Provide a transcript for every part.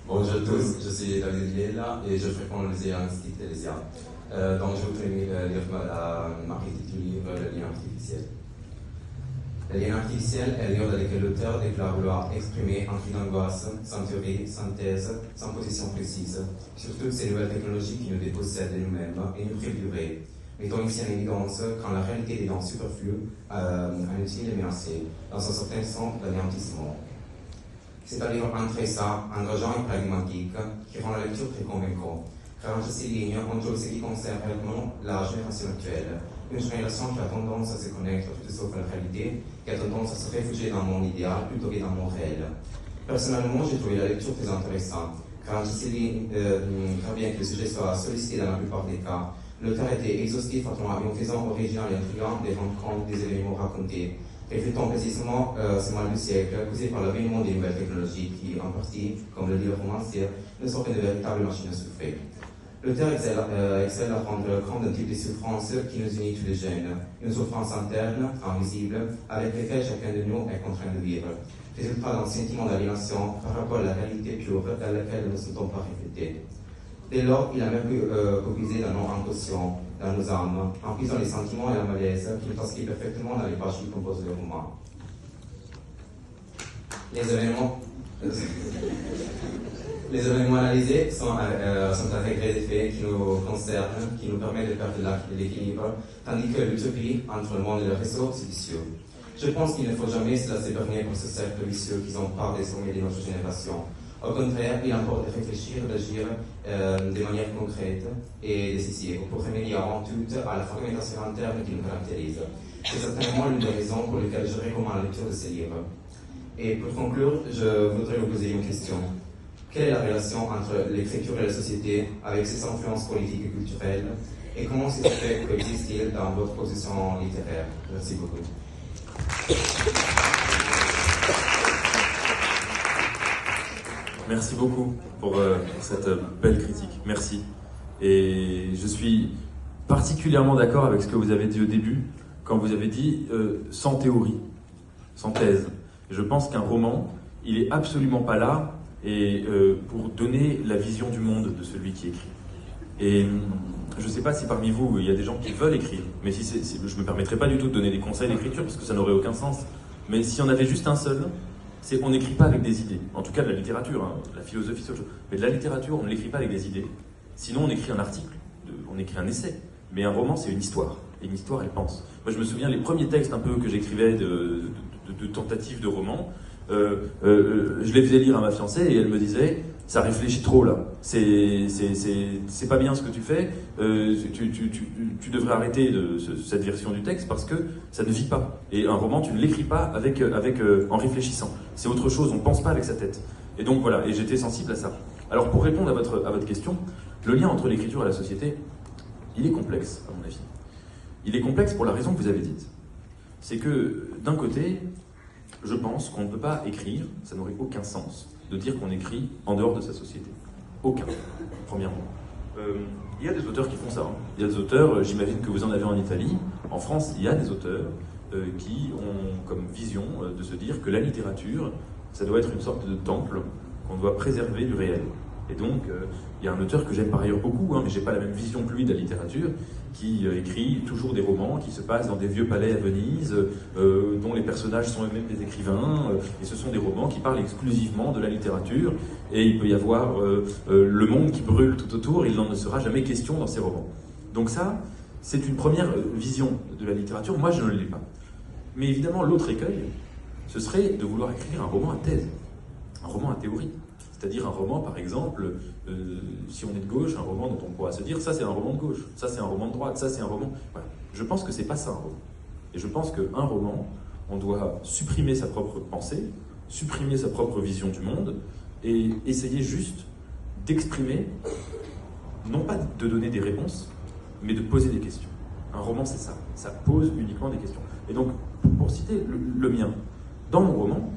Bonjour à tous, je suis David Liela et je fréquente le lycée linguistique Télésia. Donc je voudrais lire ma critique du livre Le lien artificiel. Le lien artificiel est le livre dans lequel l'auteur déclare vouloir exprimer un cri d'angoisse, sans théorie, sans thèse, sans position précise, sur toutes ces nouvelles technologies qui nous dépossèdent de nous-mêmes et nous privent du vrai, mettant ici en évidence quand la réalité des dents superflues, inutile et menacée, dans un certain sens d'anéantissement. C'est un livre intéressant, engageant et pragmatique, qui rend la lecture très convaincante, car entre ces lignes, on trouve ce qui concerne réellement la génération actuelle, une génération qui a tendance à se connaître tout sauf la réalité, qui a tendance à se réfugier dans le monde idéal plutôt que dans le monde réel. Personnellement, j'ai trouvé la lecture très intéressante, car entre ces lignes, très bien que le sujet soit sollicité dans la plupart des cas, l'auteur était exhaustif en faisant original et intriguant des rencontres des événements racontés, reflétant précisément ce mal du siècle, causé par l'avènement des nouvelles technologies qui, en partie, comme le dit le romancier, ne sont qu'une véritable machine à souffrir. L'auteur excelle à rendre compte d'un type de souffrance qui nous unit tous les jeunes, une souffrance interne, invisible, avec laquelle chacun de nous est contraint de vivre, résultat d'un sentiment d'aliénation par rapport à la réalité pure dans laquelle nous ne sommes pas reflétés. Dès lors, il a même pu puiser dans nos inconscients, dans nos âmes, en puisant les sentiments et la malaise qui nous transcrivent perfectement dans les pages qui composent le roman. Les événements analysés sont un regret des faits qui nous concernent, qui nous permettent de perdre l'équilibre, tandis que l'utopie entre le monde et le réseau, c'est vicieux. Je pense qu'il ne faut jamais se laisser berner par ce cercle vicieux qui empare désormais de notre génération. Au contraire, il importe de réfléchir, d'agir de manière concrète et décisive pour remédier avant tout à la fragmentation interne qui nous caractérise. C'est certainement l'une des raisons pour lesquelles je recommande la lecture de ce livre. Et pour conclure, je voudrais vous poser une question. Quelle est la relation entre l'écriture et la société avec ses influences politiques et culturelles et comment ces effets coexistent-ils dans votre position littéraire? Merci beaucoup. Merci beaucoup pour cette belle critique. Merci. Et je suis particulièrement d'accord avec ce que vous avez dit au début, quand vous avez dit sans théorie, sans thèse. Et je pense qu'un roman, il est absolument pas là pour donner la vision du monde de celui qui écrit. Et je ne sais pas si parmi vous, il y a des gens qui veulent écrire, mais je ne me permettrai pas du tout de donner des conseils d'écriture, parce que ça n'aurait aucun sens. Mais si on avait juste un seul, c'est qu'on n'écrit pas avec des idées. En tout cas de la littérature, hein. La philosophie c'est autre chose. Mais de la littérature, on ne l'écrit pas avec des idées. Sinon on écrit un article, on écrit un essai. Mais un roman c'est une histoire. Et une histoire elle pense. Moi je me souviens les premiers textes un peu que j'écrivais de tentatives de romans, je les faisais lire à ma fiancée et elle me disait ça réfléchit trop là, c'est pas bien ce que tu fais, tu devrais arrêter cette version du texte parce que ça ne vit pas. Et un roman tu ne l'écris pas en réfléchissant, c'est autre chose, on ne pense pas avec sa tête. Et donc voilà, et j'étais sensible à ça. Alors pour répondre à votre question, le lien entre l'écriture et la société, il est complexe à mon avis. Il est complexe pour la raison que vous avez dite. C'est que d'un côté, je pense qu'on ne peut pas écrire, ça n'aurait aucun sens de dire qu'on écrit en dehors de sa société. Aucun, premièrement. Il y a des auteurs qui font ça. Hein. Il y a des auteurs, j'imagine que vous en avez en Italie. En France, il y a des auteurs qui ont comme vision de se dire que la littérature, ça doit être une sorte de temple qu'on doit préserver du réel. Et donc, il y a un auteur que j'aime par ailleurs beaucoup, mais j'ai pas la même vision que lui de la littérature, qui écrit toujours des romans qui se passent dans des vieux palais à Venise, dont les personnages sont eux-mêmes des écrivains, et ce sont des romans qui parlent exclusivement de la littérature, et il peut y avoir le monde qui brûle tout autour, il n'en ne sera jamais question dans ces romans. Donc ça, c'est une première vision de la littérature, moi je ne l'ai pas. Mais évidemment, l'autre écueil, ce serait de vouloir écrire un roman à thèse, un roman à théorie. C'est-à-dire un roman, par exemple, si on est de gauche, un roman dont on pourra se dire ça c'est un roman de gauche, ça c'est un roman de droite, ça c'est un roman... Voilà. Je pense que c'est pas ça un roman. Et je pense qu'un roman, on doit supprimer sa propre pensée, supprimer sa propre vision du monde, et essayer juste d'exprimer, non pas de donner des réponses, mais de poser des questions. Un roman c'est ça, ça pose uniquement des questions. Et donc, pour citer le mien, dans mon roman,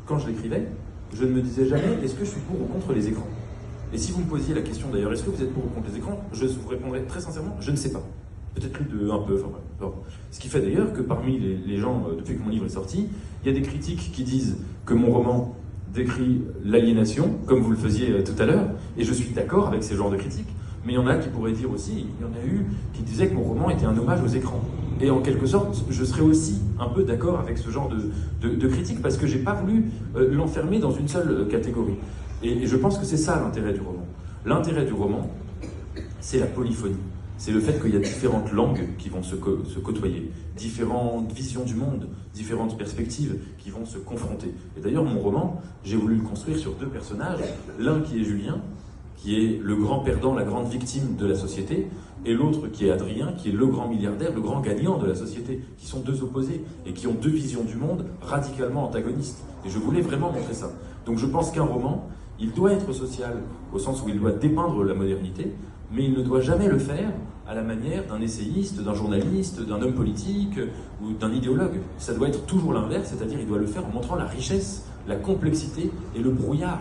quand je l'écrivais, je ne me disais jamais est-ce que je suis pour ou contre les écrans. Et si vous me posiez la question d'ailleurs, est-ce que vous êtes pour ou contre les écrans, je vous répondrais très sincèrement, je ne sais pas. peut-être lu un peu, enfin bref. Alors, ce qui fait d'ailleurs que parmi les gens, depuis que mon livre est sorti, il y a des critiques qui disent que mon roman décrit l'aliénation, comme vous le faisiez tout à l'heure, et je suis d'accord avec ces genres de critiques, mais il y en a qui pourraient dire aussi, il y en a eu qui disaient que mon roman était un hommage aux écrans. Et en quelque sorte, je serais aussi un peu d'accord avec ce genre de critique, parce que j'ai pas voulu l'enfermer dans une seule catégorie. Et je pense que c'est ça l'intérêt du roman. L'intérêt du roman, c'est la polyphonie. C'est le fait qu'il y a différentes langues qui vont se côtoyer, différentes visions du monde, différentes perspectives qui vont se confronter. Et d'ailleurs, mon roman, j'ai voulu le construire sur 2 personnages. L'un qui est Julien, qui est le grand perdant, la grande victime de la société, et l'autre qui est Adrien, qui est le grand milliardaire, le grand gagnant de la société, qui sont 2 opposés et qui ont 2 visions du monde radicalement antagonistes. Et je voulais vraiment montrer ça. Donc je pense qu'un roman, il doit être social, au sens où il doit dépeindre la modernité, mais il ne doit jamais le faire à la manière d'un essayiste, d'un journaliste, d'un homme politique ou d'un idéologue. Ça doit être toujours l'inverse, c'est-à-dire il doit le faire en montrant la richesse, la complexité et le brouillard